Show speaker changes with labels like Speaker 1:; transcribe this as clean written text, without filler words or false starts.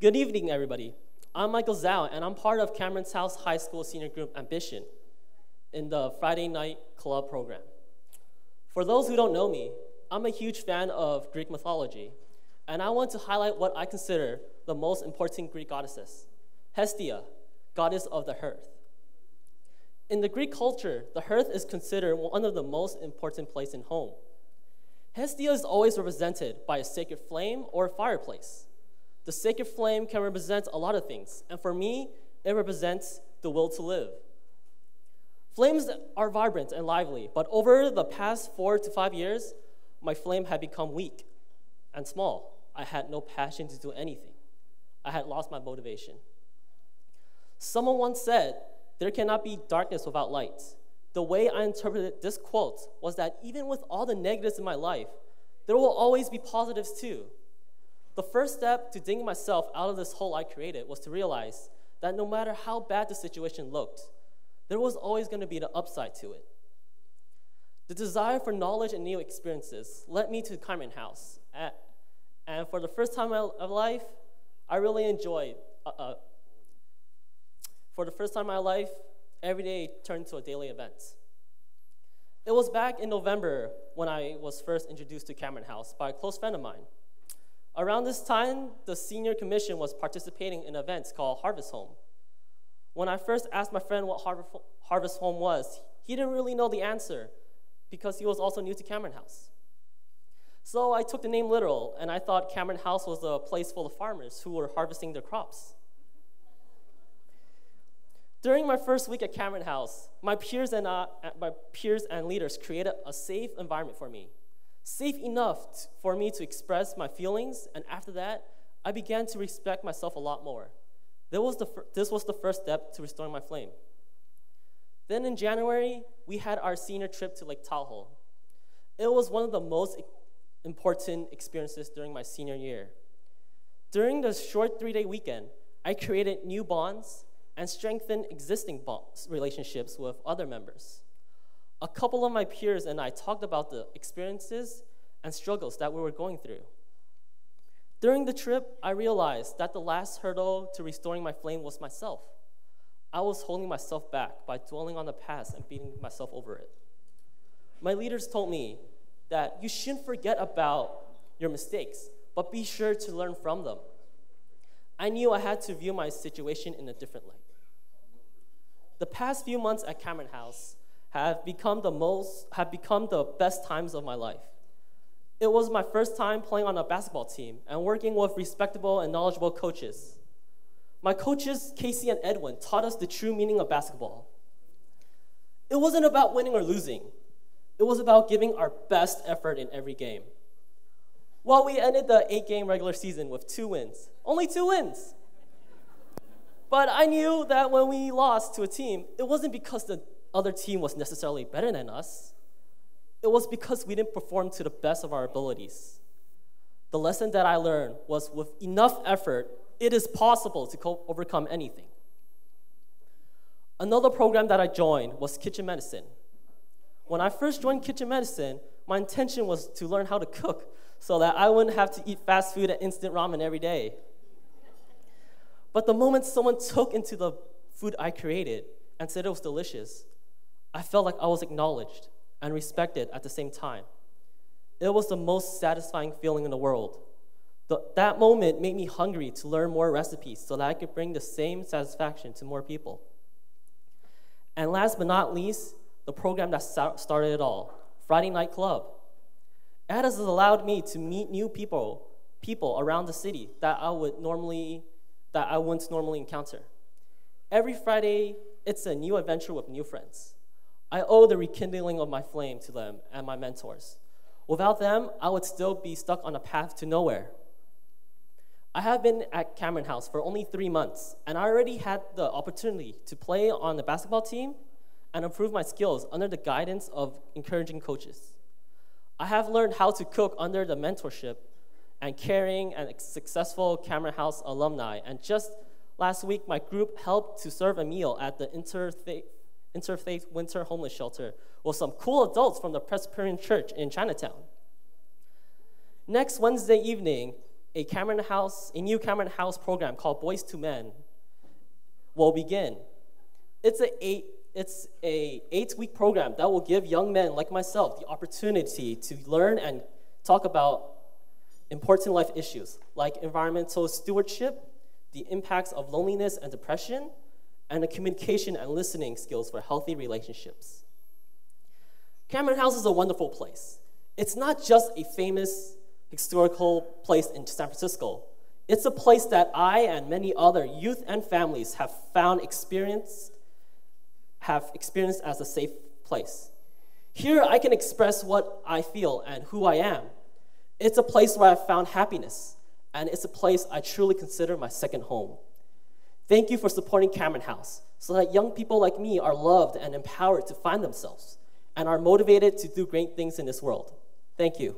Speaker 1: Good evening, everybody. I'm Michael Zhao, and I'm part of Cameron's House High School Senior Group Ambition in the Friday Night Club program. For those who don't know me, I'm a huge fan of Greek mythology, and I want to highlight what I consider the most important Greek goddesses, Hestia, goddess of the hearth. In the Greek culture, the hearth is considered one of the most important places in home. Hestia is always represented by a sacred flame or a fireplace. The sacred flame can represent a lot of things, and for me, it represents the will to live. Flames are vibrant and lively, but over the past 4 to 5 years, my flame had become weak and small. I had no passion to do anything. I had lost my motivation. Someone once said, "There cannot be darkness without light." The way I interpreted this quote was that even with all the negatives in my life, there will always be positives too. The first step to digging myself out of this hole I created was to realize that no matter how bad the situation looked, there was always going to be the upside to it. The desire for knowledge and new experiences led me to Cameron House, and for the first time in my life, I really enjoyed. For the first time in my life, every day turned into a daily event. It was back in November when I was first introduced to Cameron House by a close friend of mine. Around this time, the senior commission was participating in an event called Harvest Home. When I first asked my friend what Harvest Home was, he didn't really know the answer because he was also new to Cameron House. So I took the name literal, and I thought Cameron House was a place full of farmers who were harvesting their crops. During my first week at Cameron House, my peers and leaders created a safe environment for me. Safe enough for me to express my feelings, and after that, I began to respect myself a lot more. This was the first step to restoring my flame. Then in January, we had our senior trip to Lake Tahoe. It was one of the most important experiences during my senior year. During the short 3-day weekend, I created new bonds and strengthened existing relationships with other members. A couple of my peers and I talked about the experiences and struggles that we were going through. During the trip, I realized that the last hurdle to restoring my flame was myself. I was holding myself back by dwelling on the past and beating myself over it. My leaders told me that you shouldn't forget about your mistakes, but be sure to learn from them. I knew I had to view my situation in a different light. The past few months at Cameron House have become the best times of my life. It was my first time playing on a basketball team and working with respectable and knowledgeable coaches. My coaches, Casey and Edwin, taught us the true meaning of basketball. It wasn't about winning or losing. It was about giving our best effort in every game. Well, we ended the 8-game regular season with 2 wins. Only 2 wins. But I knew that when we lost to a team, it wasn't because the other team was necessarily better than us. It was because we didn't perform to the best of our abilities. The lesson that I learned was with enough effort, it is possible to overcome anything. Another program that I joined was kitchen medicine. When I first joined kitchen medicine, my intention was to learn how to cook so that I wouldn't have to eat fast food and instant ramen every day. But the moment someone took into the food I created and said it was delicious, I felt like I was acknowledged and respected at the same time. It was the most satisfying feeling in the world. That moment made me hungry to learn more recipes so that I could bring the same satisfaction to more people. And last but not least, the program that started it all, Friday Night Club. It has allowed me to meet new people around the city that I wouldn't normally encounter. Every Friday, it's a new adventure with new friends. I owe the rekindling of my flame to them and my mentors. Without them, I would still be stuck on a path to nowhere. I have been at Cameron House for only 3 months, and I already had the opportunity to play on the basketball team and improve my skills under the guidance of encouraging coaches. I have learned how to cook under the mentorship and caring and successful Cameron House alumni, and just last week, my group helped to serve a meal at the Interfaith Winter Homeless Shelter with some cool adults from the Presbyterian Church in Chinatown. Next Wednesday evening, a new Cameron House program called Boys to Men will begin. It's a 8-week program that will give young men like myself the opportunity to learn and talk about important life issues like environmental stewardship, the impacts of loneliness and depression, and the communication and listening skills for healthy relationships. Cameron House is a wonderful place. It's not just a famous historical place in San Francisco. It's a place that I and many other youth and families have experienced as a safe place. Here I can express what I feel and who I am. It's a place where I've found happiness, and it's a place I truly consider my second home. Thank you for supporting Cameron House so that young people like me are loved and empowered to find themselves and are motivated to do great things in this world. Thank you.